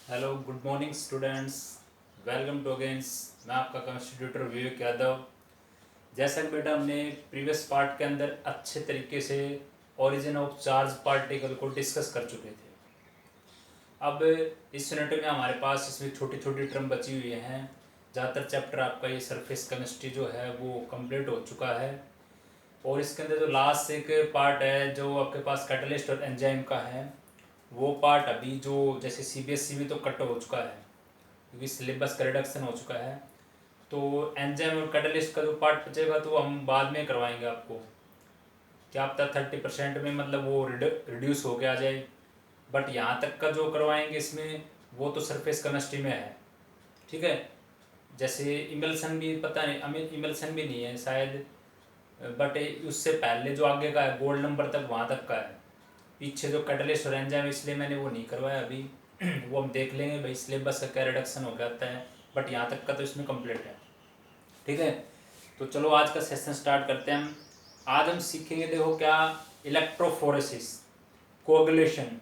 Hello good morning students. Welcome to अगेंस। मैं आपका केमिस्ट्री ट्यूटर विवेक यादव। जैसा कि बेटा हमने प्रीवियस पार्ट के अंदर अच्छे तरीके से ओरिजिन ऑफ चार्ज पार्टिकल को डिस्कस कर चुके थे। अब इस यूनिट में हमारे पास इसमें छोटी छोटी टर्म बची हुई हैं। ज़्यादातर चैप्टर आपका ये सरफेस केमिस्ट्री जो है वो कंप्लीट हो चुका है और इसके अंदर जो लास्ट एक पार्ट है जो आपके पास कैटलिस्ट और एंजाइम का है, वो पार्ट अभी जो जैसे सीबीएसई में तो कट हो चुका है क्योंकि सिलेबस का रिडक्शन हो चुका है। तो एंजाइम और कैटलिस्ट का जो पार्ट बचेगा तो हम बाद में करवाएंगे आपको। क्या पता 30% में मतलब वो रिड्यूस होके आ जाए, बट यहाँ तक का जो करवाएंगे इसमें वो तो सरफेस केमिस्ट्री में है। ठीक है, जैसे इमल्सन भी पता नहीं, इमल्सन भी नहीं है शायद, बट उससे पहले जो आगे का है गोल्ड नंबर तक वहाँ तक का है। पीछे जो कैटलिस्ट और एंजाइम इसलिए मैंने वो नहीं करवाया अभी। वो हम देख लेंगे भाई सिलेबस का क्या रिडक्शन हो जाता है, बट यहाँ तक का तो इसमें कंप्लीट है। ठीक है, तो चलो आज का सेशन स्टार्ट करते हैं हम। आज हम सीखेंगे, देखो क्या, इलेक्ट्रोफोरेसिस, कोगुलेशन,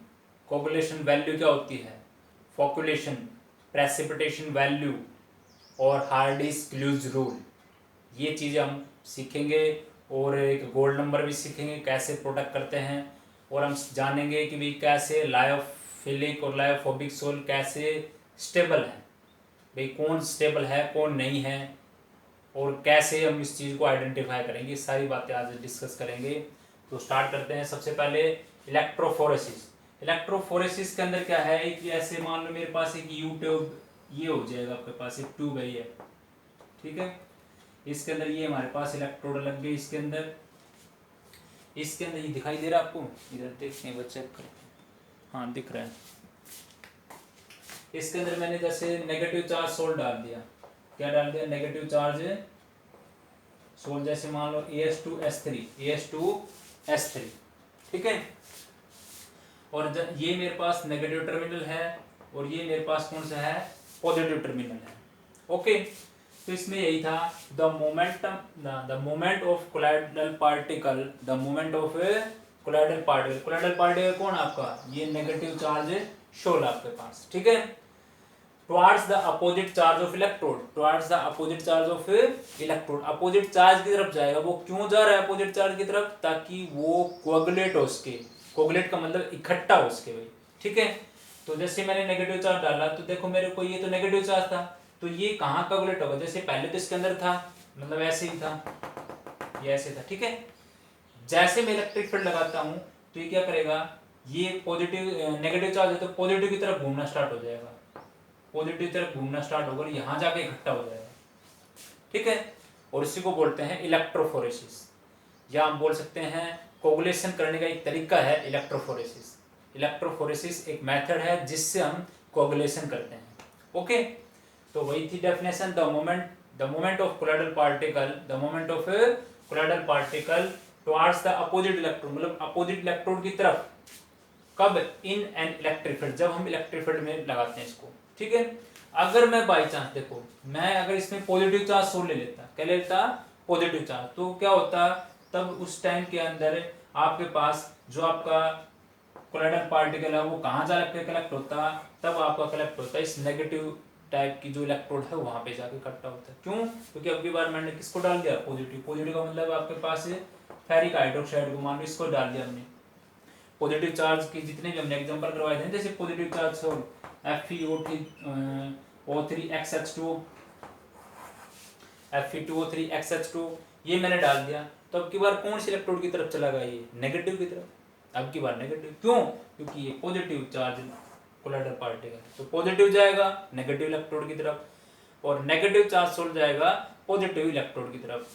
कोगुलेशन वैल्यू क्या होती है, फॉकुलेशन, प्रेसिपिटेशन वैल्यू और हार्डीज क्लूज रूल, ये चीज़ें हम सीखेंगे। और एक गोल्ड नंबर भी सीखेंगे कैसे प्रोडक्ट करते हैं। और हम जानेंगे कि भाई कैसे लायोफिलिक और लायोफोबिक सोल कैसे स्टेबल है, भाई कौन स्टेबल है कौन नहीं है, और कैसे हम इस चीज़ को आइडेंटिफाई करेंगे। सारी बातें आज डिस्कस करेंगे। तो स्टार्ट करते हैं। सबसे पहले इलेक्ट्रोफोरेसिस। इलेक्ट्रोफोरेसिस के अंदर क्या है कि ऐसे मान लो मेरे पास एक यू ट्यूब ये हो जाएगा, आपके पास एक ट्यूब है ये। ठीक है, इसके अंदर ये हमारे पास इलेक्ट्रोड लग गए। इसके अंदर ये दिखाई दे रहा है आपको, इधर देखते हैं, चेक करते हैं। हाँ दिख रहा है। इसके अंदर मैंने जैसे नेगेटिव चार्ज सोल डाल दिया। क्या डाल दिया? Negative charge sol. जैसे मान लो AS2S3 ठीक है। और ये मेरे पास नेगेटिव टर्मिनल है और ये मेरे पास कौन सा है? पॉजिटिव टर्मिनल है। ओके, तो इसमें यही था, the moment of colloidal particle, colloidal particle कौन आपका? ये नेगेटिव चार्ज शोल आपके पास। ठीक है, towards the opposite charge of electrode, towards the opposite charge of electrode, opposite charge की तरफ जाएगा। वो क्यों जा रहा है अपोजिट चार्ज की तरफ? ताकि वो कोगुलेट हो उसके, कोगुलेट का मतलब इकट्ठा हो उसके भाई। ठीक है, तो जैसे मैंने नेगेटिव चार्ज डाला तो देखो मेरे को ये तो नेगेटिव चार्ज था, तो ये कहाँ कोगुलेट होगा? जैसे पहले तो इसके अंदर था, मतलब ऐसे ही था, ये ऐसे था। ठीक है, जैसे मैं इलेक्ट्रिक फील्ड लगाता हूँ तो ये क्या करेगा? ये पॉजिटिव नेगेटिव चार्ज है तो पॉजिटिव की तरफ घूमना स्टार्ट हो जाएगा, पॉजिटिव तरफ घूमना स्टार्ट होकर यहाँ जाके इकट्ठा हो जाएगा। ठीक है, और इसी को बोलते हैं इलेक्ट्रोफोरेसिस, या हम बोल सकते हैं कोगुलेशन करने का एक तरीका है इलेक्ट्रोफोरेसिस। इलेक्ट्रोफोरेसिस एक मेथड है जिससे हम कोगुलेशन करते हैं। ओके, तो वही थी definition, the moment of colloidal particle towards the opposite electrode, मतलब अपोजिट इलेक्ट्रोड की तरफ। कब? इन एन इलेक्ट्रिक फील्ड, जब हम इलेक्ट्रिक फील्ड में लगाते हैं इसको। ठीक है, अगर मैं बाई चांस देखो, मैं अगर इसमें पॉजिटिव चार्ज सोल ले लेता, क्या लेता? पॉजिटिव चार्ज, तो क्या होता? तब उस टाइम के अंदर आपके पास जो आपका कोलाइडल पार्टिकल है वो कहाँ जा के कलेक्ट होता? तब आपका कलेक्ट होता है इस नेगेटिव टाइप की जो इलेक्ट्रोड है वहां पे जाके इकट्ठा होता है। क्यों? क्योंकि अब की बार मैंने किसको डाल दिया? पॉजिटिव। पॉजिटिव का मतलब आपके पास फेरिक हाइड्रोक्साइड को मान लो इसको डाल दिया हमने। पॉजिटिव चार्ज की जितने भी हमने एग्जांपल करवाए थे, जैसे positive charge soul FeO3XH2 Fe2O3XH2 ये मैंने डाल दिया, तो अब की बार कौन सी इलेक्ट्रोड की तरफ चला गया? ये नेगेटिव की तरफ। अब की बार नेगेटिव, क्यों? क्योंकि ये पॉजिटिव चार्ज कोलाइडल पार्टिकल, तो पॉजिटिव जाएगा नेगेटिव इलेक्ट्रोड की तरफ, और नेगेटिव चार्ज सोल जाएगा पॉजिटिव इलेक्ट्रोड की तरफ।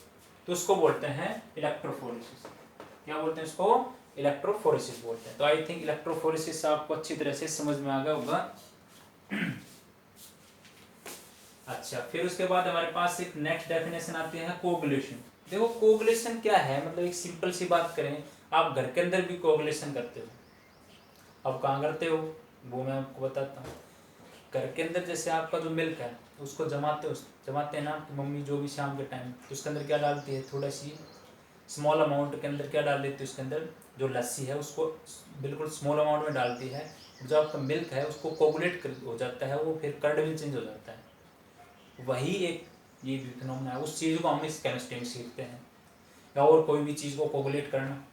तो उसको बोलते हैं इलेक्ट्रोफोरेसिस। क्या बोलते हैं इसको? इलेक्ट्रोफोरेसिस बोलते हैं। तो आई थिंक इलेक्ट्रोफोरेसिस आपको अच्छी तरह से समझ में आ गया होगा। अच्छा, फिर उसके बाद हमारे पास एक नेक्स्ट डेफिनेशन आती है कोगुलेशन। देखो कोगुलेशन क्या है, मतलब एक सिंपल सी बात करें, आप घर के अंदर भी कोगुलेशन करते हो। अब कहाँ करते हो वो मैं आपको बताता हूँ। घर के अंदर जैसे आपका जो मिल्क है उसको जमाते हैं ना आपकी मम्मी, जो भी शाम के टाइम, तो उसके अंदर क्या डालती है? थोड़ा सी स्मॉल अमाउंट के अंदर क्या डाल देती है, उसके अंदर जो लस्सी है उसको बिल्कुल स्मॉल अमाउंट में डालती है, जो आपका मिल्क है उसको कोगुलेट हो जाता है, वो फिर कर्ड में चेंज हो जाता है। वही एक ये फिनोमेना है, उस चीज़ को हम इस केमिस्ट्री में सीखते हैं, या और कोई भी चीज़ को कोगुलेट करना।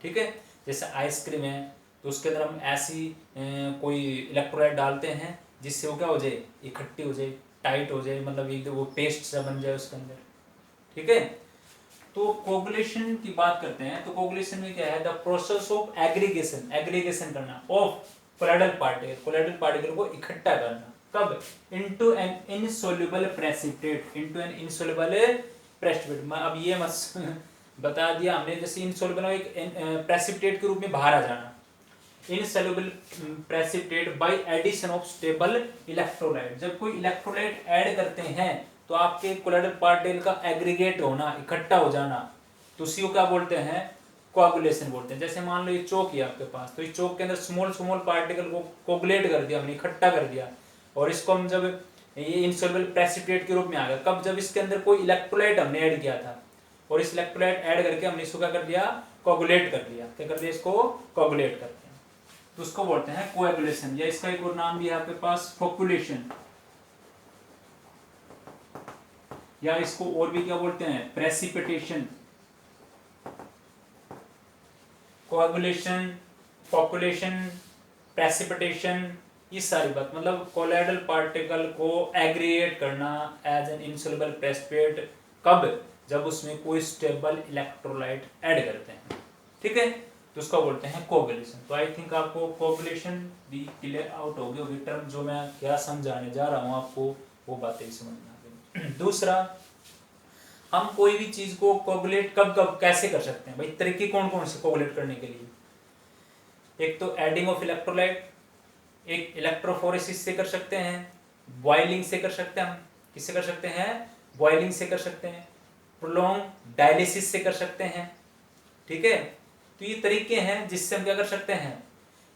ठीक है, जैसे आइसक्रीम है तो उसके अंदर हम ऐसी कोई इलेक्ट्रोलाइट डालते हैं जिससे वो क्या हो जाए, इकट्ठी हो जाए, टाइट हो जाए, मतलब एक वो पेस्ट सा बन जाए उसके अंदर। ठीक है, तो कोगुलेशन की बात करते हैं, तो कोगुलेशन में क्या है, the process of aggregation, aggregation करना of colloidal particle, colloidal particle को इकट्ठा करना, कब, into an insoluble precipitate, into an insoluble precipitate. मैं अब ये मत बता दिया हमने, जैसे इनसोल्युबल एक प्रेसिपिटेट के रूप में बाहर आ जाना, insoluble precipitate by addition of stable electrolyte. जब कोई इलेक्ट्रोलाइट ऐड करते हैं तो आपके कोलाइडल पार्टिकल का एग्रीगेट होना, इकट्ठा हो जाना, तो उसी को क्या बोलते हैं, कोआगुलेशन बोलते हैं। जैसे मान लो ये चौक है आपके पास, तो इस चौक के अंदर स्मॉल स्मॉल पार्टिकल को कोगुलेट कर दिया हमने, इकट्ठा कर दिया, और इसको हम जब ये इनसोल्युबल प्रेसिपिटेट के रूप में आ गया, कब, जब इसके अंदर कोई इलेक्ट्रोलाइट हमने ऐड किया था, और इस इलेक्ट्रोलाइट ऐड करके हमने इसको क्या कर दिया, कोगुलेट कर दिया, क्या कर दिया, इसको कोगुलेट करते हैं, तो उसको बोलते हैं कोएगुलेशन, या इसका एक और नाम भी है आपके पास फोकुलेशन, या इसको और भी क्या बोलते हैं, प्रेसिपिटेशन, कोएगुलेशन, फोकुलेशन, प्रेसिपिटेशन, ये सारी बात, मतलब कोलाइडल पार्टिकल को एग्रीगेट करना एज एन इनसोल्युबल प्रेसिपिटेट, कब, जब उसमें कोई स्टेबल इलेक्ट्रोलाइट ऐड करते हैं। ठीक है, तो उसको बोलते हैं कोगुलेशन। तो आई थिंक आपको कोगुलेशन भी क्लियर आउट हो गई होगी, टर्म जो मैं क्या समझाने जा रहा हूँ आपको वो बातें समझ में आ गई। दूसरा, हम कोई भी चीज को कोगुलेट कब कब कैसे कर सकते हैं भाई, तरीके कौन कौन से कोगुलेट करने के लिए, एक तो एडिंग ऑफ इलेक्ट्रोलाइट, एक इलेक्ट्रोफोरेसिस से कर सकते हैं, बॉइलिंग से कर सकते हैं, हम किससे कर सकते हैं, बॉइलिंग से कर सकते हैं, प्रोलॉन्ग डायलिसिस से कर सकते हैं। ठीक है, तो ये तरीके हैं जिससे हम क्या कर सकते हैं,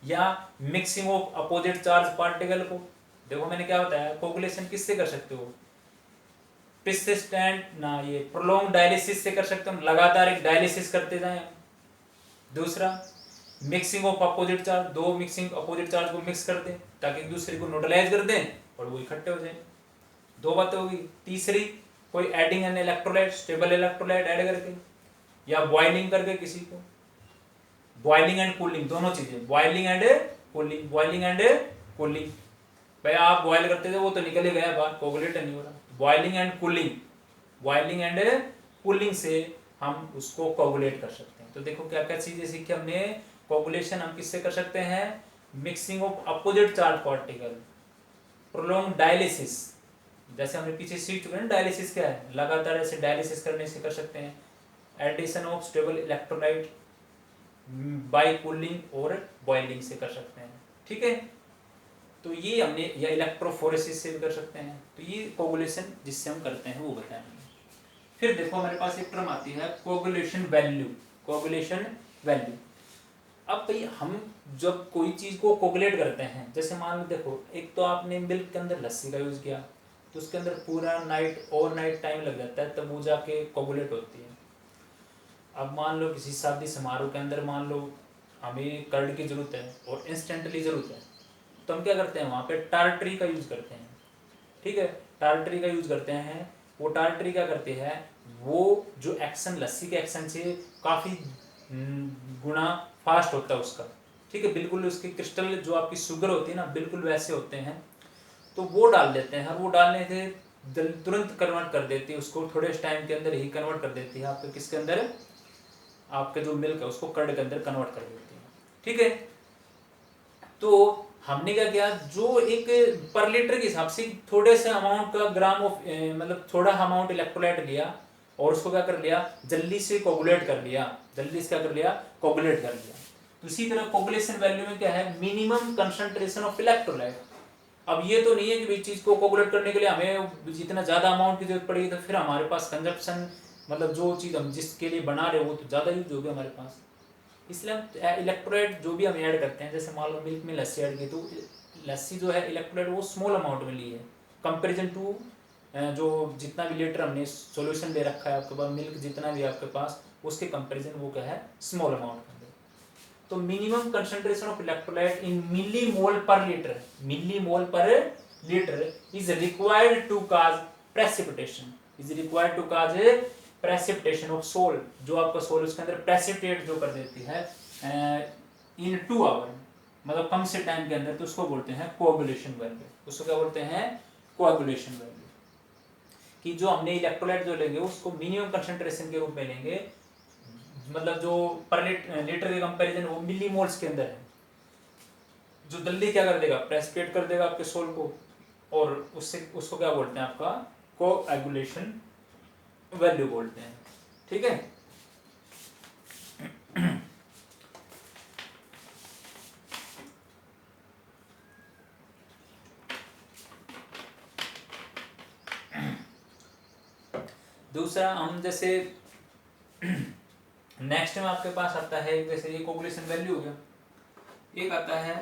या mixing of opposite charge particle को, देखो मैंने क्या बताया, कोगुलेशन किससे कर सकते हो, persistent ना, ये प्रोलॉन्ग डायलिसिस से कर सकते हैं, लगातार एक डायलिसिस करते जाएं। दूसरा, मिक्सिंग ऑफ अपोजिट चार्ज, दो मिक्सिंग अपोजिट चार्ज को मिक्स कर दें ताकि एक दूसरे को न्यूट्रलाइज कर दें और वो इकट्ठे हो जाएं, दो बातें होगी। तीसरी, कोई adding an electrolyte, stable electrolyte add करके, या बॉइलिंग करके किसी को, बॉइलिंग एंड कूलिंग, दोनों चीजें, boiling and cooling, boiling and cooling, भाई आप बॉयल करते थे वो तो निकल ही गया बाहर, कोगुलेट नहीं हो रहा, boiling and cooling, boiling and cooling से हम उसको कोगुलेट कर सकते हैं। तो देखो क्या क्या चीजें सीखी हमने, कोगुलेशन हम किससे कर सकते हैं, mixing of opposite charge particle, prolong dialysis, जैसे हमने पीछे सीख चुके हैं, डायलिसिस क्या है, लगातार ऐसे डायलिसिस करने से कर सकते हैं, addition of stable electrolyte by cooling और बॉइलिंग से कर सकते हैं। ठीक है, तो ये हमने, या इलेक्ट्रोफोरेसिस से भी कर सकते हैं। तो ये कोगुलेशन जिससे हम करते हैं वो बताएंगे। फिर देखो हमारे पास एक टर्म आती है कोगुलेशन वैल्यू, कोगुलेशन वैल्यू। अब भाई हम जब कोई चीज को कोगुलेट करते हैं, जैसे मान लो देखो, एक तो आपने मिल्क के अंदर लस्सी का यूज किया तो उसके अंदर पूरा नाइट, ओवरनाइट टाइम लग जाता है तब वो जाके कोगुलेट होती है। अब मान लो किसी शादी समारोह के अंदर मान लो हमें कर्ड की जरूरत है और इंस्टेंटली जरूरत है, तो हम क्या करते हैं, वहाँ पे टार्टरी का यूज करते हैं। ठीक है, टार्टरी का यूज करते हैं। वो टार्टरी क्या करती है, वो जो एक्शन लस्सी के एक्शन से काफी गुना फास्ट होता है उसका। ठीक है, बिल्कुल उसके क्रिस्टल जो आपकी शुगर होती है ना, बिल्कुल वैसे होते हैं, तो वो डाल देते हैं, और वो डालने से तुरंत कन्वर्ट कर देती है उसको, थोड़े टाइम के अंदर ही कन्वर्ट कर देती है आपके किसके अंदर, आपके जो मिल्क है उसको कर्ड के अंदर कन्वर्ट कर देती है। ठीक है, तो हमने क्या किया, जो एक पर लीटर के हिसाब से थोड़े से अमाउंट का ग्राम ऑफ मतलब थोड़ा अमाउंट इलेक्ट्रोलाइट लिया और उसको क्या कर लिया, जल्दी से कोगुलेट कर लिया, जल्दी से क्या कर लिया, कोगुलेट कर लिया। तो इसी तरह कोगुलेशन वैल्यू में क्या है, मिनिमम कंसंट्रेशन ऑफ इलेक्ट्रोलाइट। अब ये तो नहीं है कि भाई चीज को कोगुलेट करने के लिए हमें जितना ज्यादा अमाउंट की जरूरत पड़ेगी तो फिर हमारे पास कंजप्शन, मतलब जो चीज हम जिसके लिए बना रहे हो वो तो ज्यादा यूज होगी हमारे पास। इसलिए हम इलेक्ट्रोलाइट जो भी हम ऐड करते हैं, जैसे मान लो मिल्क में लस्सी ऐड की, तो लस्सी जो है इलेक्ट्रोलाइट वो स्मॉल अमाउंट में ली है कंपेरिजन टू जो जितना भी लीटर हमने सॉल्यूशन ले रखा है आपके पास, मिल्क जितना भी आपके पास, उसके कंपैरिजन वो क्या है, स्मॉल अमाउंट कर दे। तो minimum concentration of electrolyte in millimole per litre, millimole per litre is required to cause precipitation, is required to cause precipitation of sol, जो आपका सोल उसके अंदर प्रेसिपिटेट जो कर देती है इन 2 आवर, मतलब कम से टाइम के अंदर, तो उसको बोलते हैं कोआगुलेशन वैल्यू। उसको क्या बोलते हैं, कोआगुलेशन वैल्यू। कि जो हमने इलेक्ट्रोलाइट जो लेंगे उसको मिनिमम कंसंट्रेशन के रूप में लेंगे, मतलब जो पर लीटर के कंपैरिजन वो मिलीमोल्स के अंदर है, जो जल्दी क्या कर देगा, प्रेसिपिटेट कर देगा आपके सोल को, और उससे उसको क्या बोलते हैं, आपका कोआगुलेशन वैल्यू बोलते हैं। ठीक है। दूसरा हम जैसे नेक्स्ट में आपके पास आता है, जैसे ये कोगुलेशन वैल्यू हो गया, एक आता है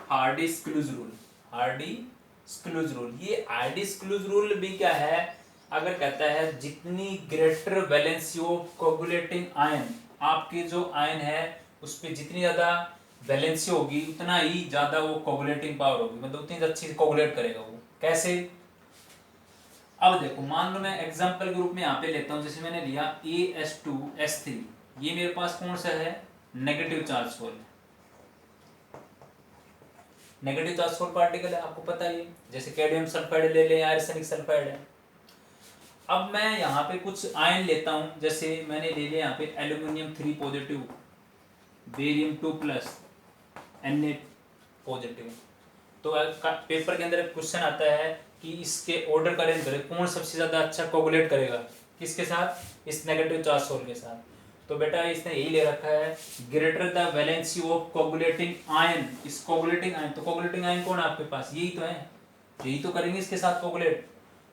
हार्डी-स्क्लूज रूल। हार्डी-स्क्लूज रूल, ये हार्डी-स्क्लूज रूल भी क्या है, अगर कहता है जितनी greater valency of coagulating ion, आपके जो आयन है उस पर जितनी ज्यादा वैलेंसी होगी उतना ही ज्यादा वो कोगुलेटिंग पावर होगी, मतलब उतनी अच्छी कोगुलेट करेगा वो। कैसे, अब देखो मान लो मैं एग्जांपल के रूप में यहाँ पे लेता हूँ, जैसे मैंने लिया AS2S3, ये मेरे पास कौन सा है, नेगेटिव चार्ज सोल है, नेगेटिव चार्ज सोल पार्टिकल है, आपको पता ही है। जैसे कैडमियम सल्फाइड ले लें या आर्सेनिक सल्फाइड है। अब मैं यहाँ पे कुछ आयन लेता हूँ, जैसे मैंने ले लिया यहाँ पे aluminium 3 positive, barium 2 plus, Na positive. तो पेपर के अंदर क्वेश्चन आता है कि इसके ऑर्डर करें करें कौन सबसे ज्यादा अच्छा कोगुलेट करेगा, किसके साथ, इस नेगेटिव चार्ज सोल के साथ। तो बेटा इसने यही ले रखा है, greater the valency of coagulating ion, इस कोगुलेटिंग आयन, तो कोगुलेटिंग आयन कौन है आपके पास, यही तो है, यही तो करेंगे इसके साथ कोगुलेट।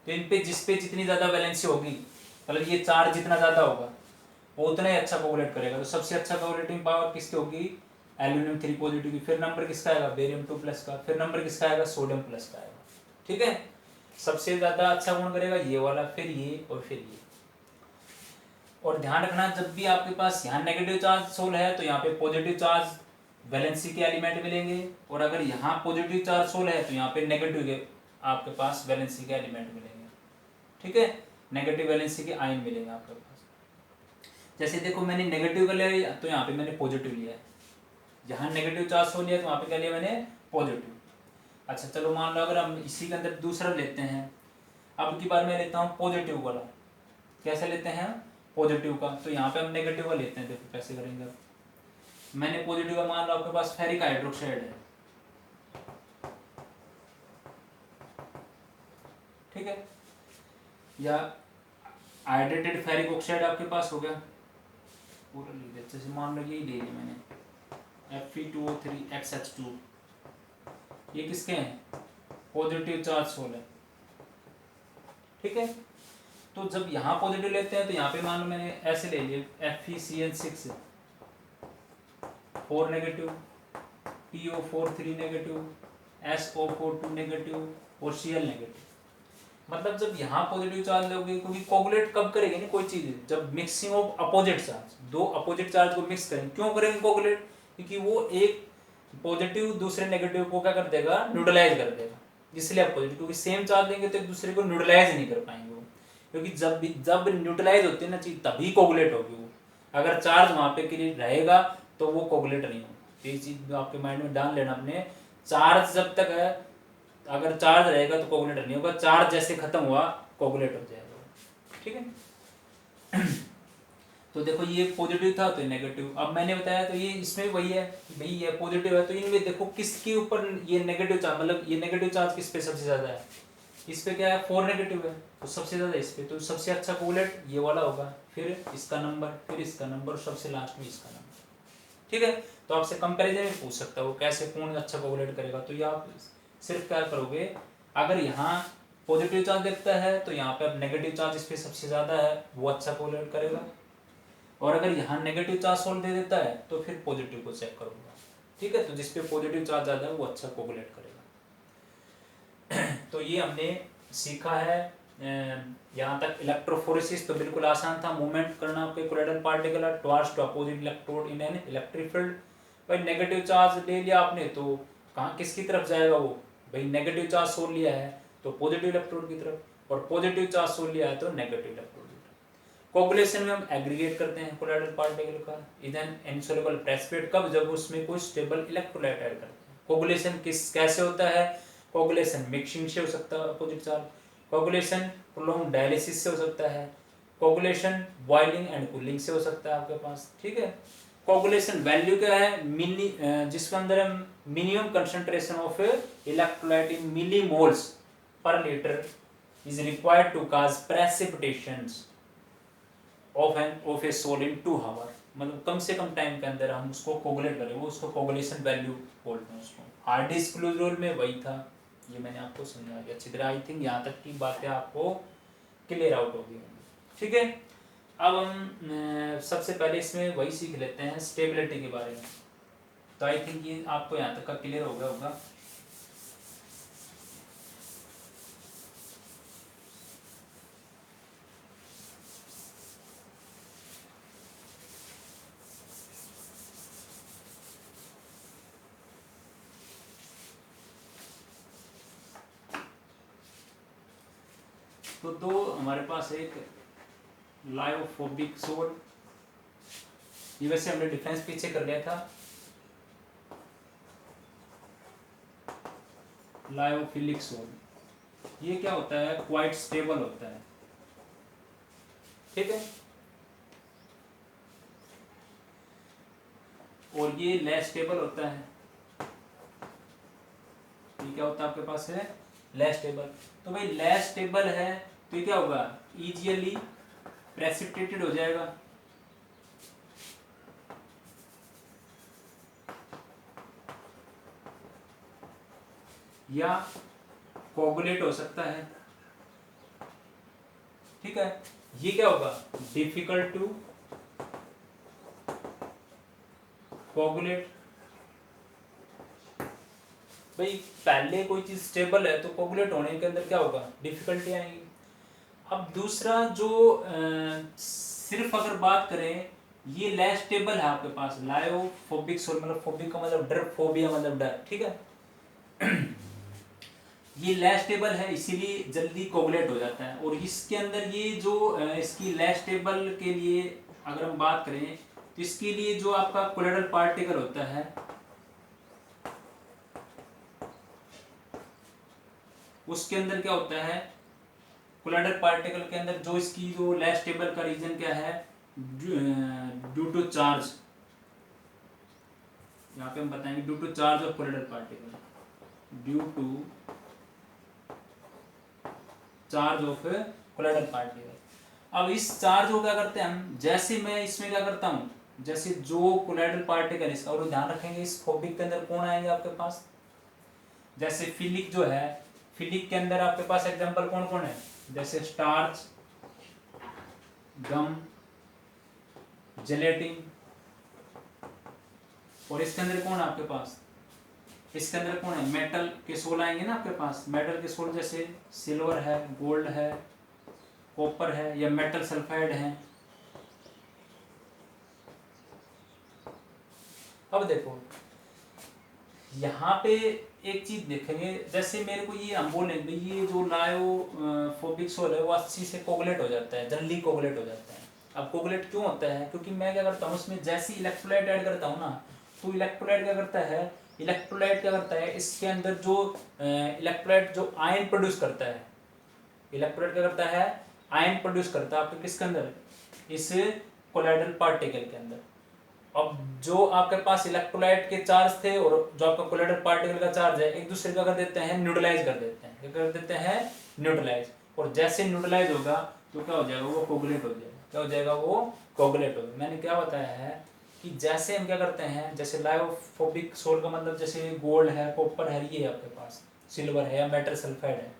तो इन पे जिस पे जितनी ज्यादा वैलेंसी होगी, मतलब ये चार्ज जितना ज्यादा होगा वो उतना ही अच्छा कोगुलेट करेगा। तो सबसे अच्छा कोगुलेटिंग पावर किसकी होगी, एल्यूमिनियम 3 पॉजिटिव की, फिर नंबर किसका आएगा, बेरियम 2 प्लस का, फिर नंबर किसका आएगा, सोडियम प्लस का आएगा। ठीक है, सबसे ज्यादा अच्छा कौन करेगा, ये वाला, फिर ये और फिर ये। और ध्यान रखना, जब भी आपके पास यहाँ नेगेटिव चार्ज सोल है तो यहाँ पे पॉजिटिव चार्ज वैलेंसी के एलिमेंट मिलेंगे, और अगर यहाँ पॉजिटिव चार्ज सोल है तो यहाँ पे नेगेटिव के आपके पास वैलेंसी के एलिमेंट मिलेंगे। ठीक है, नेगेटिव वैलेंसी के आयन मिलेंगे आपके पास। जैसे देखो मैंने नेगेटिव का लिया तो यहाँ पे मैंने पॉजिटिव लिया है, जहाँ नेगेटिव चार्ज सोल लिया तो वहाँ पे क्या लिया मैंने, पॉजिटिव। अच्छा चलो मान लो अगर हम इसी के अंदर दूसरा लेते हैं, अब की बार मैं लेता हूँ पॉजिटिव वाला। कैसे लेते हैं, पॉजिटिव का, तो यहाँ पे हम नेगेटिव का लेते हैं। देखो कैसे करेंगे, मैंने पॉजिटिव का मान लो आपके पास फेरिक हाइड्रोक्साइड है, ठीक है, या हाइड्रेटेड फेरिक ऑक्साइड आपके पास हो गया पूरा लिख देते, जैसे मान लो यही ले लिया मैंने Fe2O3XH2, ये किसके हैं, पॉजिटिव चार्ज सोल है। ठीक है, तो जब यहाँ पॉजिटिव लेते हैं तो यहाँ पे मान लो मैंने ऐसे ले लिए FeCN6 4 negative, PO4 3 negative, SO4 2 negative और Cl नेगेटिव। मतलब जब यहाँ पॉजिटिव चार्ज लोगे, क्योंकि कोगुलेट कब करेंगे ना कोई चीज, जब मिक्सिंग ऑफ अपोजिट चार्ज, दो अपोजिट चार्ज को मिक्स करेंगे। क्यों करेंगे कोगुलेट, क्योंकि वो एक पॉजिटिव दूसरे नेगेटिव को क्या कर देगा, न्यूट्रलाइज कर देगा, इसलिए अपोजिट, क्योंकि सेम चार्ज देंगे तो एक दूसरे को न्यूट्रलाइज नहीं कर पाएंगे वो, क्योंकि जब न्यूट्रलाइज होती है ना चीज तभी कोगुलेट होगी वो, अगर चार्ज वहां पे के लिए रहेगा तो वो कोगुलेट नहीं होगी। ये चीज आपके माइंड में डाल लेना अपने, चार्ज जब तक है, अगर चार्ज रहेगा तो कोगुलेट नहीं होगा, चार्ज जैसे खत्म हुआ कोगुलेट हो जाएगा। ठीक है, तो देखो ये पॉजिटिव था तो नेगेटिव, अब मैंने बताया तो ये इसमें वही है कि भाई ये पॉजिटिव है, तो इनमें देखो किसके ऊपर ये नेगेटिव चार्ज, मतलब ये नेगेटिव चार्ज किस पे सबसे ज्यादा है, इस पे क्या है 4 नेगेटिव है तो सबसे ज्यादा इस पे, तो सबसे अच्छा कोगुलेट ये वाला होगा, फिर इसका नंबर, फिर इसका नंबर, सबसे लास्ट में इसका नंबर। ठीक है, तो आपसे कंपैरिजन में पूछ सकता है वो कैसे कौन अच्छा कोगुलेट करेगा, तो ये आप सिर्फ क्या करोगे, अगर यहाँ पॉजिटिव चार्ज देखता है तो यहाँ पे अब नेगेटिव चार्ज इस पे सबसे ज्यादा है, वो अच्छा कोगुलेट करेगा, और अगर यहाँ नेगेटिव चार्ज सोल दे देता है तो फिर पॉजिटिव को चेक करूंगा। ठीक है, तो जिस पे पॉजिटिव चार्ज ज्यादा है वो अच्छा कोगुलेट करेगा। तो ये हमने सीखा है यहाँ तक इलेक्ट्रोफोरेसिस तो बिल्कुल आसान था, मूवमेंट करना आपके colloidal particle towards to opposite electrode in an electric field. भाई नेगेटिव चार्ज ले लिया आपने तो कहाँ किसकी तरफ जाएगा वो, भाई नेगेटिव चार्ज सोल लिया है तो पॉजिटिव इलेक्ट्रोड की तरफ, और पॉजिटिव चार्ज सोल लिया है तो नेगेटिव इलेक्ट्रोड की तरफ। कोगुलेशन में हम एग्रीगेट करते हैं कोलोइडल पार्टिकल का इज एन इनसॉल्युबल प्रेसिपिटेट, कब, जब उसमें कोई स्टेबल इलेक्ट्रोलाइट ऐड करते हैं। कोगुलेशन कैसे होता है, कोगुलेशन मिक्सिंग से हो सकता है opposite charge, coagulation prolong dialysis से हो सकता है, कोगुलेशन बॉइलिंग एंड कूलिंग से हो सकता है आपके पास, ठीक है। कोगुलेशन वैल्यू क्या है, जिसके अंदर हम minimum concentration of electrolyte in millimoles per litre is required to cause precipitations of a sol in 2 hour, मतलब कम से कम टाइम के अंदर हम उसको कोगुलेट करें, वो उसको कोगुलेशन वैल्यू बोलते हैं उसको। हार्ड डिस्क ग्लूकोज में वही था, ये मैंने आपको समझा दिया अच्छी तरह। आई थिंक यहाँ तक की बातें आपको क्लियर आउट होगी, ठीक है। अब हम सबसे पहले इसमें वही सीख लेते हैं स्टेबिलिटी के बारे में, तो आई थिंक ये आपको यहाँ तक का क्लियर हो गया होगा। तो दो हमारे पास एक लायोफोबिक सोल, ये वैसे हमने डिफरेंस पीछे कर लिया था, लायोफिलिक सोल, ये क्या होता है, क्वाइट स्टेबल होता है, ठीक है, और ये लेस स्टेबल होता है, ये क्या होता है आपके पास है लेस स्टेबल। तो भाई लेस स्टेबल है तो ये क्या होगा, इजीली प्रेसिपिटेटेड हो जाएगा, या कोगुलेट हो सकता है, ठीक है। ये क्या होगा, डिफिकल्ट टू कोगुलेट। भाई पहले कोई चीज स्टेबल है तो कोगुलेट होने के अंदर क्या होगा, डिफिकल्टी आएगी। अब दूसरा जो सिर्फ अगर बात करें, ये लेस स्टेबल है आपके पास, लायोफोबिक सोल, मतलब फोबिक का मतलब डर, फोबिया मतलब डर, ठीक है। ये लेस स्टेबल है इसीलिए जल्दी कोगुलेट हो जाता है, और इसके अंदर ये जो इसकी लेस स्टेबल के लिए अगर हम बात करें तो इसके लिए जो आपका कोलोइडल पार्टिकल होता है उसके अंदर क्या होता है, कोलोइडल पार्टिकल के अंदर जो इसकी जो लेस स्टेबल का रीजन क्या है, ड्यू टू चार्ज, यहाँ पे हम बताएंगे due to charge of colloidal particle, due to charge of colloidal particle. अब इस चार्ज को क्या करते हैं हम, जैसे मैं इसमें क्या करता हूँ, जैसे जो कोलोइडल पार्टिकल इसका, और ध्यान रखेंगे इस फोबिक के अंदर कौन आएंगे आपके पास, जैसे फिलिक जो है, फिलिक के अंदर आपके पास एग्जांपल कौन कौन है, जैसे स्टार्च, गम, जेलेटिन, और इसके अंदर कौन है आपके पास, इसके अंदर कौन है, मेटल के सोल आएंगे ना आपके पास, मेटल के सोल जैसे सिल्वर है, गोल्ड है, कॉपर है, या मेटल सल्फाइड है। अब देखो यहाँ पे एक चीज देखेंगे, जैसे मेरे को ये हम बोले ये जो लायोफोबिक सोल है वो अच्छी से कोगुलेट हो जाता है, जल्दी कोगुलेट हो जाता है। अब कोगुलेट क्यों होता है, क्योंकि मैं क्या करता हूँ उसमें जैसी इलेक्ट्रोलाइट ऐड करता हूँ ना, तो इलेक्ट्रोलाइट क्या करता है, इसके अंदर जो इलेक्ट्रोलाइट जो आयन प्रोड्यूस करता है, इलेक्ट्रोलाइट क्या करता है, आयन प्रोड्यूस करता है आपके किसके अंदर, इस कोलोइडल पार्टिकल के अंदर। अब जो आपके पास इलेक्ट्रोलाइट के चार्ज थे और जो आपका कोलोइडल पार्टिकल का चार्ज है, एक दूसरे का कर देते हैं न्यूट्रलाइज कर देते हैं, क्या कर देते हैं न्यूट्रलाइज, और जैसे न्यूट्रलाइज होगा तो क्या हो जाएगा, वो कोगुलेट हो जाएगा, क्या हो जाएगा, वो कोगुलेट हो जाएगा। मैंने क्या बताया है कि जैसे हम क्या करते हैं, जैसे लायोफोबिक सोल का मतलब जैसे गोल्ड है, कॉपर है, ये आपके पास सिल्वर है या मेटल सल्फाइड है,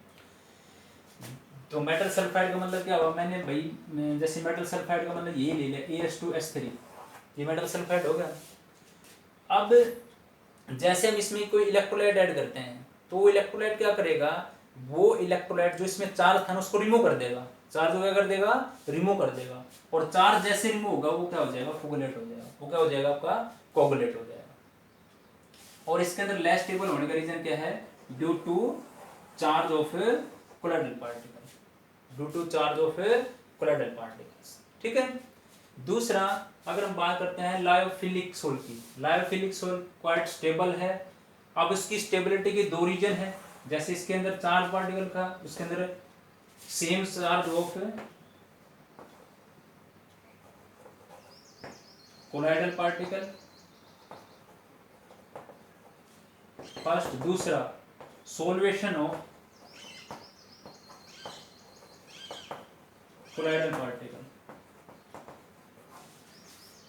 तो मेटल सल्फाइड का मतलब क्या हुआ, मैंने भाई जैसे मेटल सल्फाइड का मतलब ये ले लिया AS2S3, ये मेटल सल्फाइड हो गया। अब जैसे हम इसमें कोई इलेक्ट्रोलाइट ऐड करते हैं तो वो इलेक्ट्रोलाइट क्या करेगा, वो इलेक्ट्रोलाइट जो इसमें चार्ज था ना उसको रिमूव कर देगा, चार्ज को क्या कर देगा, रिमूव कर देगा, और चार्ज जैसे रिमूव होगा वो क्या हो जाएगा, कोगुलेट हो जाएगा, वो क्या हो जाएगा आपका, कोगुलेट हो जाएगा। और इसके अंदर लेस स्टेबल होने का रीजन क्या है, due to charge of colloidal particle, due to charge of colloidal particles. ठीक है। दूसरा, अगर हम बात करते हैं लायोफिलिक सोल की, लायोफिलिक सोल क्वाइट स्टेबल है। अब इसकी स्टेबिलिटी के दो रीजन है, जैसे इसके अंदर चार्ज पार्टिकल का, उसके अंदर same charge of colloidal particle first. दूसरा, सोल्वेशन ऑफ कोलाइडल पार्टिकल।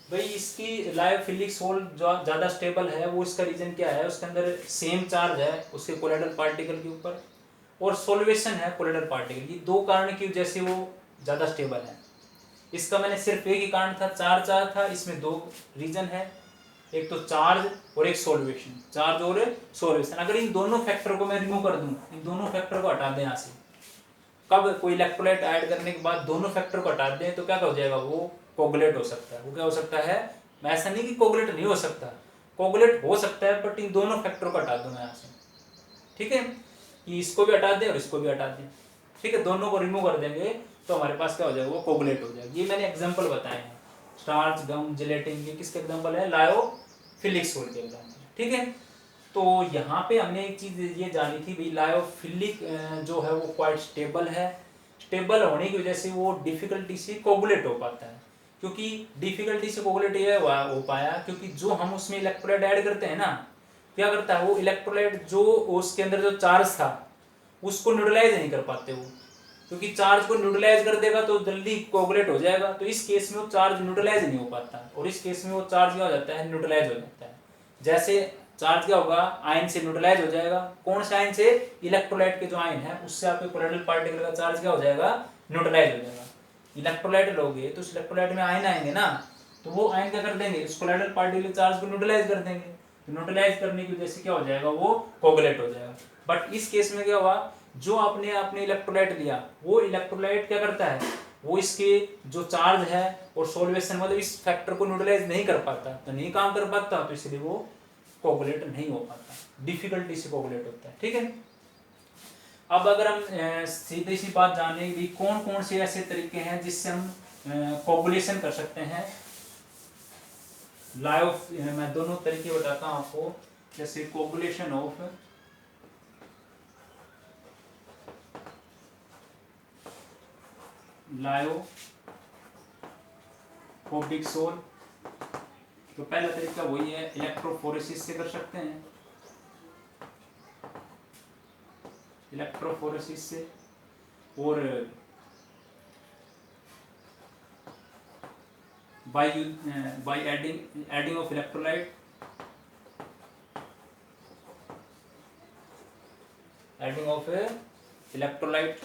भाई इसकी लायोफिलिक सोल जो ज्यादा स्टेबल है वो इसका रीजन क्या है, उसके अंदर सेम चार्ज है उसके कोलाइडल पार्टिकल के ऊपर, और सोल्वेशन है कोलाइडल पार्टिकल। ये दो कारण की वजह से वो ज्यादा स्टेबल है। इसका मैंने सिर्फ एक ही कारण था, चार्ज था, इसमें दो रीजन है, एक तो चार्ज और एक सोल्वेशन, चार्ज और सोल्वेशन। अगर इन दोनों फैक्टर को मैं रिमूव कर दूं, इन दोनों फैक्टर को हटा दें यहाँ से, कब कोई इलेक्ट्रोलाइट ऐड करने के बाद दोनों फैक्टर को हटा दें तो क्या हो जाएगा, वो कोगुलेट हो सकता है। वो क्या हो सकता है, ऐसा नहीं कि कोगुलेट नहीं हो सकता, कोगुलेट हो सकता है, बट इन दोनों फैक्टर को हटा दूं मैं यहाँ से। ठीक है, कि इसको भी हटा दें और इसको भी हटा दें। ठीक है, दोनों को रिमूव कर देंगे तो हमारे पास क्या हो जाएगा, वो कोगुलेट हो जाएगा। ये मैंने एग्जांपल बताए हैं, स्टार्च, गम, जिलेटिन, ये किसके एग्जांपल है, लायोफिलिक सोल के एग्जांपल। ठीक है, तो यहाँ पे हमने एक चीज ये जानी थी भाई, लायोफिलिक जो है वो क्वाइट स्टेबल है। स्टेबल होने की वजह से वो डिफिकल्टी से कोगुलेट हो पाता है। क्योंकि डिफिकल्टी से कोगुलेट ये हो पाया क्योंकि जो हम उसमें इलेक्ट्रोलाइट ऐड करते हैं ना, क्या करता है वो इलेक्ट्रोलाइट, जो उसके अंदर जो चार्ज था उसको न्यूट्रलाइज नहीं कर पाते वो, क्योंकि चार्ज को न्यूट्रलाइज कर देगा तो जल्दी कोगुलेट हो जाएगा। तो इस केस में वो चार्ज न्यूट्रलाइज नहीं हो पाता, और इस केस में वो चार्ज क्या हो जाता है, न्यूट्रलाइज हो जाता है। जैसे चार्ज क्या होगा, आयन से न्यूट्रलाइज हो जाएगा। कौन से आयन से, इलेक्ट्रोलाइट के जो आयन है उससे आपके कोलाइडल पार्टिकल का चार्ज क्या हो जाएगा, न्यूट्रलाइज हो जाएगा। इलेक्ट्रोलाइट लोगे तो उस इलेक्ट्रोलाइट में आयन आएंगे ना, तो वो आयन क्या कर देंगे, उस कोलाइडल पार्टिकल चार्ज को न्यूट्रलाइज कर देंगे। तो न्यूट्रलाइज करने की वजह से क्या हो जाएगा, वो कोगुलेट हो जाएगा। बट इस केस में क्या हुआ, जो आपने इलेक्ट्रोलाइट लिया, वो इलेक्ट्रोलाइट क्या करता है, वो इसके जो चार्ज है और सोल्वेशन मतलब इस फैक्टर को न्यूट्रलाइज नहीं कर पाता, तो नहीं काम कर पाता, तो इसलिए वो कोगुलेट नहीं हो पाता, डिफिकल्टी से कोगुलेट होता है। ठीक है, अब अगर हम सीधी सी बात जाने की, कौन कौन से ऐसे तरीके हैं जिससे हम कोगुलेशन कर सकते हैं। मैं दोनों तरीके बताता हूं आपको, जैसे कोगुलेशन ऑफ लायोफोबिक सोल। तो पहला तरीका वही है, इलेक्ट्रोफोरेसिस से कर सकते हैं, इलेक्ट्रोफोरेसिस से, और by adding of electrolyte, adding of electrolyte,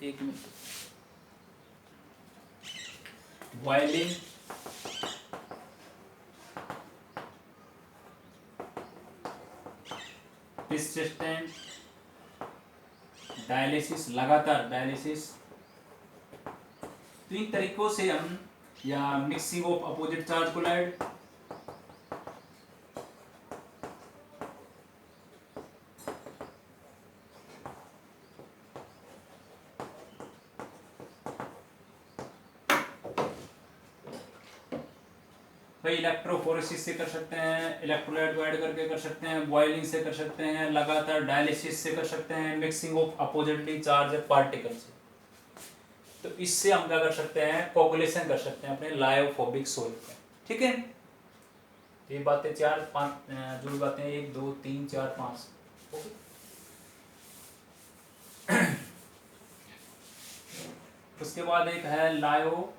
एक मिनट, बॉइलिंग, persistent डायलिसिस, लगातार डायलिसिस। तो इन तरीकों से हम, या mixing of opposite charge colloid, भाई इलेक्ट्रोफोरेसिस से कर सकते हैं, इलेक्ट्रोलाइट को ऐड करके कर सकते हैं, बॉइलिंग से कर सकते हैं, लगातार डायलिसिस से कर सकते हैं, mixing of oppositely charge particle से। तो इससे हम क्या कर सकते हैं, कोगुलेशन कर सकते हैं अपने लायोफोबिक सोल पे। ठीक है, ये बातें 4-5 जो भी बातें 1 2 3 4 5। ओके, उसके बाद एक है लायोफिलिक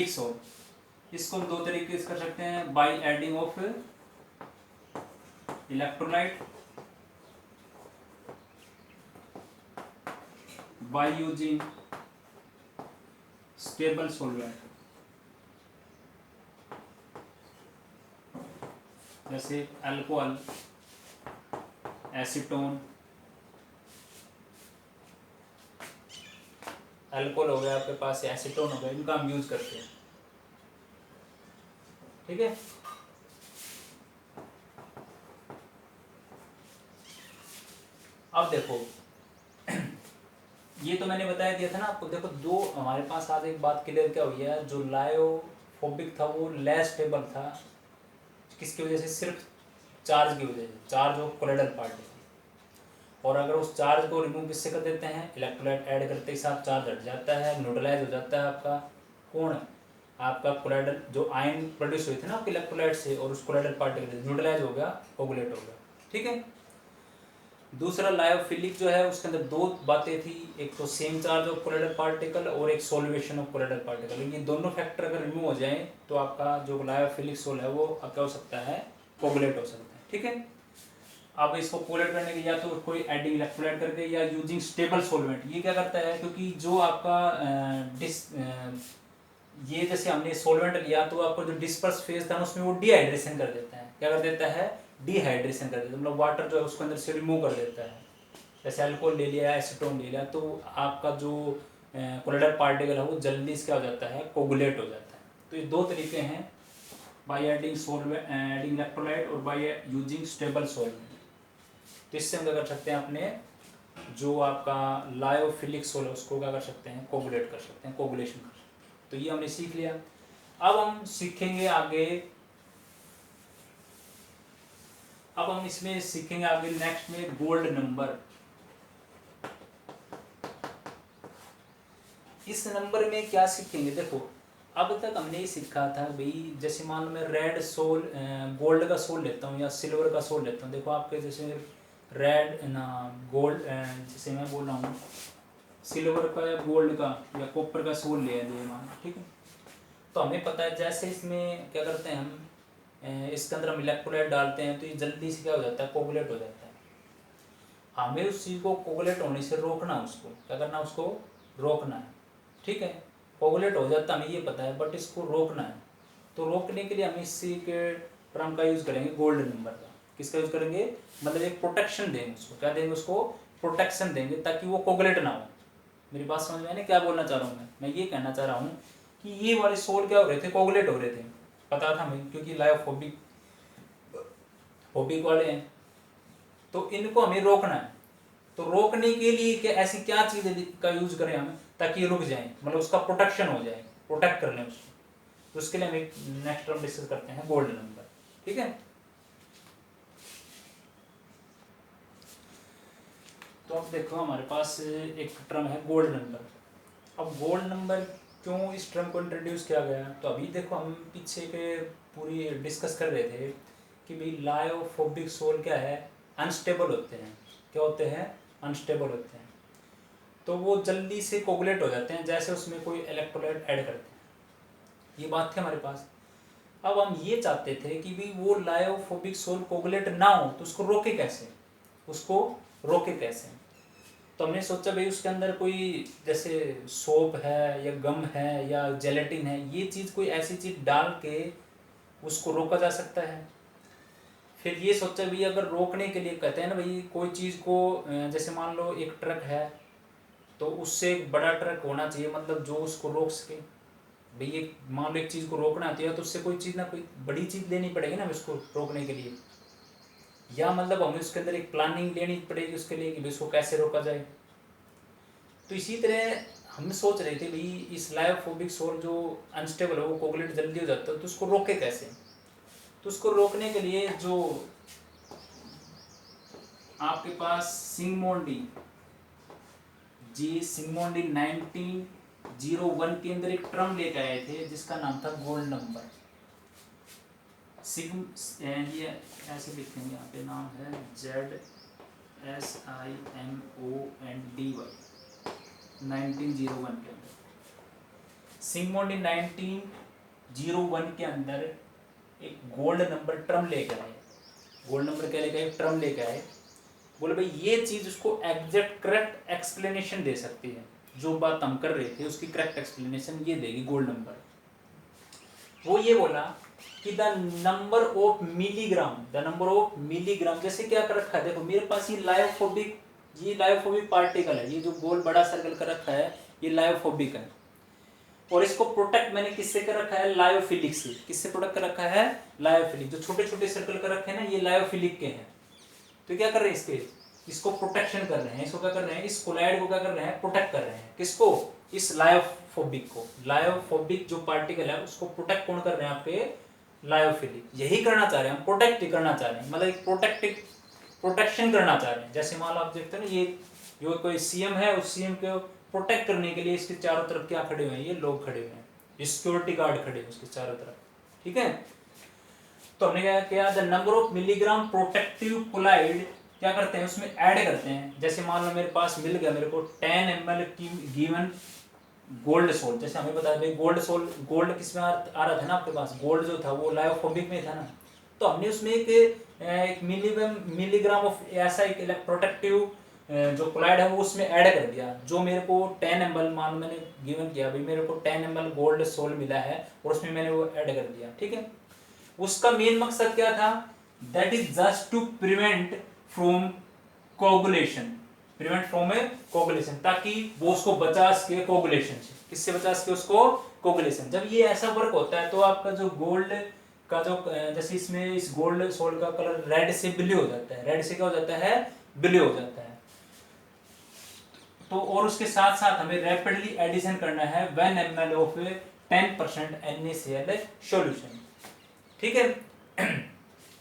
सोल। इसको हम दो तरीके से कर सकते हैं, bye adding of electrolyte, by using stable solvent, जैसे अल्कोहल, एसीटोन, अल्कोहल हो गया आपके पास, एसीटोन हो गया, इनका हम यूज करते हैं। ठीक है, अब देखो ये तो मैंने बताया दिया था ना आपको। देखो दो हमारे पास आज एक बात क्लियर क्या हुई है, जो लायोफोबिक था वो लेस स्टेबल था, किसकी वजह से? सिर्फ चार्ज की वजह से, चार्ज ऑफ कोलाइडल पार्टिकल। और अगर उस चार्ज को रिमूव किससे कर देते हैं? इलेक्ट्रोलाइट ऐड करते ही साथ चार्ज हट जाता है, न्यूट्रलाइज हो जाता है आपका कौन? आपका कोलाइडल, जो आयन प्रोड्यूस हुई थी ना आपके इलेक्ट्रोलाइट से और उस कोलाइडल पार्टिकल से न्यूट्रलाइज हो गया, कोगुलेट हो गया। ठीक है, दूसरा लायोफिलिक जो है उसके अंदर दो बातें थी, एक तो same charge of colloidal particle और एक सॉल्वेशन ऑफ कोलाइडल पार्टिकल। ये दोनों फैक्टर अगर रिमूव हो जाए तो आपका जो लायोफिलिक सोल है वो क्या हो सकता है? कोगुलेट हो सकता है। ठीक है, अब इसको कोगुलेट करने के लिए या तो कोई एडिंग इलेक्ट्रोलाइट करके या यूजिंग स्टेबल सॉल्वेंट। ये क्या करता है, क्योंकि जो आपका ये जैसे हमने सॉल्वेंट लिया तो आपको जो डिस्पर्स फेज था ना उसमें वो डिहाइड्रेशन कर देता है। क्या कर देता है? डिहाइड्रेशन कर देता है, मतलब वाटर जो है उसको अंदर से रिमूव कर देता है। जैसे अल्कोहल ले लिया, एसीटोन ले लिया, तो आपका जो कोलाइडल पार्टिकल है वो जल्दी से क्या हो जाता है? कोगुलेट हो जाता है। तो ये दो तरीके हैं, बाय एडिंग एडिंग इलेक्ट्रोलाइट और बाय यूजिंग स्टेबल सॉल्वेंट। तो इससे हम क्या कर सकते हैं, अपने जो आपका लायोफिलिक सोल है उसको क्या कर सकते हैं? कोगुलेट कर सकते हैं, कोगुलेशन कर सकते हैं। तो ये हमने सीख लिया। अब हम सीखेंगे आगे, अब हम इसमें सीखेंगे आगे नेक्स्ट में गोल्ड नंबर। इस नंबर में क्या सीखेंगे? देखो अब तक हमने ये सीखा था भाई, जैसे मान लो मैं रेड सोल, गोल्ड का सोल लेता हूँ या सिल्वर का सोल लेता हूँ। देखो आपके जैसे रेड ना गोल्ड, जैसे मैं बोल रहा हूँ सिल्वर का या गोल्ड का या कॉपर का सोल ले लिए मान, ठीक है। तो हमें पता है जैसे इसमें क्या करते हैं हम, इसके अंदर हम इलेक्ट्रोलाइट डालते हैं तो ये जल्दी से क्या हो जाता है? कोगुलेट हो जाता है। हमें उस चीज़ को कोगुलेट होने से रोकना, उसको क्या करना? उसको रोकना है। ठीक है, कोगुलेट हो जाता है हमें ये पता है, बट इसको रोकना है। तो रोकने के लिए हम इसी के टर्म का यूज़ करेंगे, गोल्ड नंबर का। किसका यूज़ करेंगे? मतलब एक प्रोटेक्शन देंगे उसको। क्या देंगे उसको? प्रोटेक्शन देंगे, ताकि वो कोगुलेट ना हो। मेरी बात समझ में आई ना क्या बोलना चाह रहा हूँ मैं ये कहना चाह रहा हूँ कि ये वाले सोल क्या हो रहे थे? कोगुलेट हो रहे थे, पता था हमें, क्योंकि लायोफोबिक वाले हैं। तो इनको हमें रोकना है। तो रोकने के लिए क्या ऐसी क्या चीज़ का यूज करें हम, ताकि ये रुक जाए, मतलब उसका प्रोटेक्शन हो जाए, प्रोटेक्ट कर लें उसको। तो उसके लिए हम नेक्स्ट टर्म डिस्कस करते हैं, गोल्ड नंबर। ठीक है, तो अब देखो हमारे पास एक टर्म है गोल्ड नंबर। अब गोल्ड नंबर क्यों इस टर्म को इंट्रोड्यूस किया गया? तो अभी देखो हम पीछे के पूरी डिस्कस कर रहे थे कि भाई लायोफोबिक सोल क्या है? अनस्टेबल होते हैं। क्या होते हैं? अनस्टेबल होते हैं। तो वो जल्दी से कोगुलेट हो जाते हैं जैसे उसमें कोई इलेक्ट्रोलाइट ऐड करते हैं। ये बात थी हमारे पास। अब हम ये चाहते थे कि भाई वो लायोफोबिक सोल कोगुलेट ना हो तो उसको रोके कैसे? उसको रोके कैसे? तो हमने सोचा भाई उसके अंदर कोई जैसे सोप है या गम है या जेलेटिन है, ये चीज़ कोई ऐसी चीज़ डाल के उसको रोका जा सकता है। फिर ये सोचा भाई अगर रोकने के लिए कहते हैं ना भाई, कोई चीज़ को जैसे मान लो एक ट्रक है तो उससे एक बड़ा ट्रक होना चाहिए, मतलब जो उसको रोक सके। भाई एक मान लो एक चीज़ को रोकना आती है तो उससे कोई चीज़ ना कोई बड़ी चीज़ लेनी पड़ेगी ना उसको रोकने के लिए, या मतलब हमें उसके अंदर एक प्लानिंग लेनी पड़ेगी उसके लिए कि इसको कैसे रोका जाए। तो इसी तरह हम सोच रहे थे भाई इस लायोफोबिक सोल जो अनस्टेबल है वो कोगुलेट जल्दी हो जाता है, तो उसको रोके कैसे? तो उसको रोकने के लिए जो आपके पास सिग्मोंडी 1901 के अंदर एक टर्म लेकर आए थे जिसका नाम था गोल्ड नंबर। ये ऐसे लिखेंगे, यहाँ पे नाम है ZSIMONDY 1901 के अंदर। सिग्मोंडी 1901 के अंदर एक गोल्ड नंबर टर्म लेकर आए। गोल्ड नंबर क्या लेकर आए? टर्म लेकर आए। बोले भाई ये चीज़ उसको एग्जैक्ट करेक्ट एक्सप्लेनेशन दे सकती है, जो बात हम कर रहे थे उसकी करेक्ट एक्सप्लेनेशन ये देगी गोल्ड नंबर। वो ये बोला कि द नंबर ऑफ मिलीग्राम, जैसे क्या कर रखा है, देखो मेरे पास ये लायोफोबिक पार्टिकल है, ये जो गोल बड़ा सर्कल कर रखा है ये लायोफोबिक है, और इसको प्रोटेक्ट मैंने किससे कर रखा है, लायोफिलिक से। किससे प्रोटेक्ट कर रखा है, लायोफिलिक। जो छोटे छोटे सर्कल कर रखे हैं ना, ये लायोफिलिक के हैं। तो क्या कर रहे हैं, इसको प्रोटेक्शन कर रहे हैं, इसको क्या कर रहे हैं, इस कोलाइड को क्या कर रहे हैं, प्रोटेक्ट कर रहे हैं। किसको, इस लायोफोबिक को। लायोफोबिक जो पार्टिकल है उसको प्रोटेक्ट कौन कर रहे हैं, आपके लायोफिलिक। यही करना चाह रहे हैं हम, प्रोटेक्ट करना चाह रहे हैं, मतलब एक प्रोटेक्शन करना चाह रहे हैं। जैसे मान लो आप देखते हैं ना, ये जो कोई सीएम है, उस सीएम को प्रोटेक्ट करने के लिए इसके चारों तरफ क्या खड़े हुए हैं, ये लोग खड़े हुए हैं, ये सिक्योरिटी गार्ड खड़े हैं उसके चारों तरफ, ठीक है। तो हमने क्या किया, the number of milligram protective colloid क्या करते हैं, उसमें ऐड करते हैं। जैसे मान लो मेरे पास मिल गया मेरे को 10 ml की गिवन गोल्ड सोल्ट। जैसे हमें बता दें गोल्ड किस में आ रहा था ना, आपके पास गोल्ड जो था वो लायोफोबिक में था ना, तो हमने उसमें एक मिलीग्राम ऑफ ऐसा एक प्रोटेक्टिव जो कोलाइड है वो उसमें ऐड कर दिया। जो मेरे को 10 ml मान मैंने गिवन किया, भाई मेरे को 10 ml गोल्ड सोल्ट मिला है और उसमें मैंने वो ऐड कर दिया, ठीक है। उसका मेन मकसद क्या था, that is just to prevent from coagulation, ताकि वो उसको बचा सके कोगुलेशन से। किससे बचा सके उसको, कोगुलेशन। जब ये ऐसा वर्क होता है तो आपका जो गोल्ड का जो जैसे इसमें इस गोल्ड सोल्ट का कलर रेड से ब्लू हो जाता है, रेड से क्या हो जाता है, ब्लू हो जाता है। तो और उसके साथ साथ हमें रैपिडली एडिशन करना है 1 ml ऑफ 10% NaCl सॉल्यूशन, ठीक है।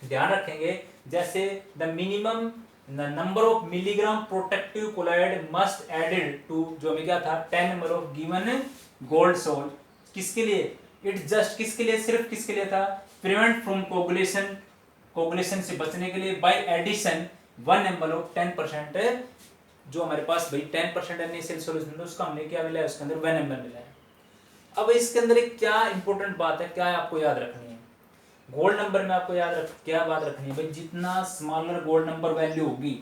ध्यान रखेंगे, जैसे the minimum number of milligram protective colloid must added to, जो हमें क्या था 10 ml of given gold sol, किसके लिए, इट जस्ट किसके लिए, सिर्फ किसके लिए था, प्रिवेंट फ्रॉम कोगुलेशन से बचने के लिए, बाय एडिशन 1 ml ऑफ 10%, जो हमारे पास भाई 10% NaCl सॉल्यूशन था उसका हमने क्या मिला है, उसके अंदर 1 ml मिला है। अब इसके अंदर एक क्या इंपॉर्टेंट बात है, क्या आपको याद रखनी है, गोल्ड नंबर में आपको क्या बात रखनी है भाई, जितना स्मॉलर गोल्ड नंबर वैल्यू होगी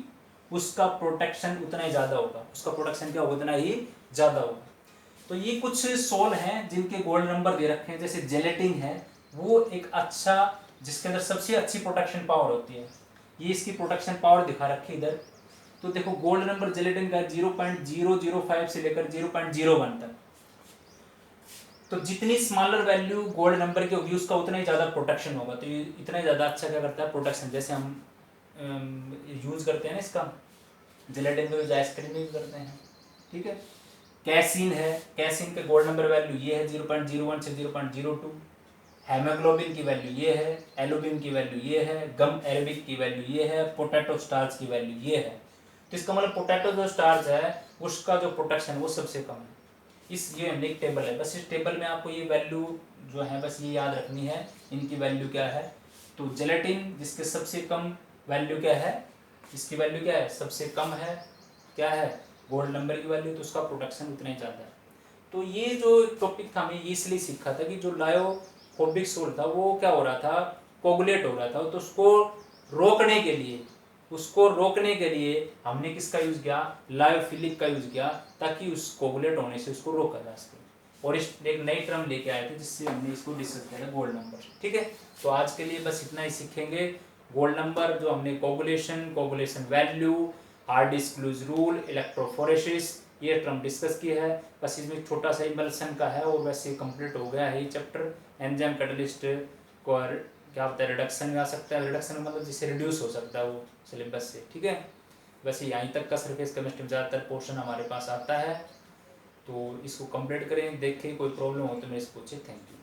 उसका प्रोटेक्शन उतना ही ज्यादा होगा, उसका प्रोटेक्शन क्या होगा, उतना ही ज्यादा होगा। तो ये कुछ सोल हैं जिनके गोल्ड नंबर दे रखे हैं। जैसे जेलेटिन है, वो एक अच्छा, जिसके अंदर सबसे अच्छी प्रोटेक्शन पावर होती है, ये इसकी प्रोटेक्शन पावर दिखा रखी है इधर। तो देखो गोल्ड नंबर जेलेटिन का 0.005 से लेकर 0.01 तक। तो जितनी स्मॉलर वैल्यू गोल्ड नंबर की होगी उसका उतना ही ज़्यादा प्रोटेक्शन होगा। तो ये इतना ही ज़्यादा अच्छा क्या करता है, प्रोटेक्शन। जैसे हम यूज़ करते हैं ना इसका जेलेटिन को यूज आइसक्रीम में यूज करते हैं, ठीक है। कैसीन है, कैसीन के गोल्ड नंबर वैल्यू ये है 0.01 से 0.02। हेमोग्लोबिन की वैल्यू ये है, एलोबिन की वैल्यू ये है, गम अरेबिक की वैल्यू ये है, पोटैटो स्टार्च की वैल्यू ये है। तो इसका मतलब पोटैटो जो स्टार्च है उसका जो प्रोटेक्शन वो सबसे कम है। ये हमने एक टेबल है, बस इस टेबल में आपको ये वैल्यू जो है बस ये याद रखनी है, इनकी वैल्यू क्या है। तो जेलेटिन जिसके सबसे कम वैल्यू क्या है, इसकी वैल्यू क्या है, सबसे कम है, क्या है, गोल्ड नंबर की वैल्यू, तो उसका प्रोटेक्शन उतना ही ज़्यादा है। तो ये जो टॉपिक था हमें ये इसलिए सीखा था कि जो लायोफोबिक सोल्ट था वो क्या हो रहा था, कोगुलेट हो रहा था। तो उसको रोकने के लिए हमने किसका यूज किया, लायोफिलिक का यूज किया, ताकि उस कोगुलेट होने से उसको रोका जा सके। और इस एक नई टर्म लेके आए थे जिससे हमने इसको डिस्कस किया था, गोल्ड नंबर, ठीक है। तो आज के लिए बस इतना ही सीखेंगे। गोल्ड नंबर जो हमने coagulation value, hard disclose rule, electrophoresis, ये टर्म डिस्कस किया है। बस इसमें छोटा सा इमल्सन का है और वैसे कंप्लीट हो गया है ये चैप्टर। एंजाइम कैटलिस्ट को क्या होता है, रिडक्शन में आ सकता है, रिडक्शन मतलब जिससे रिड्यूस हो सकता है वो सिलेबस से, ठीक है। वैसे यहीं तक का सरफेस केमिस्ट्री में ज़्यादातर पोर्शन हमारे पास आता है, तो इसको कंप्लीट करें, देखें, कोई प्रॉब्लम हो तो मेरे से पूछे। Thank you.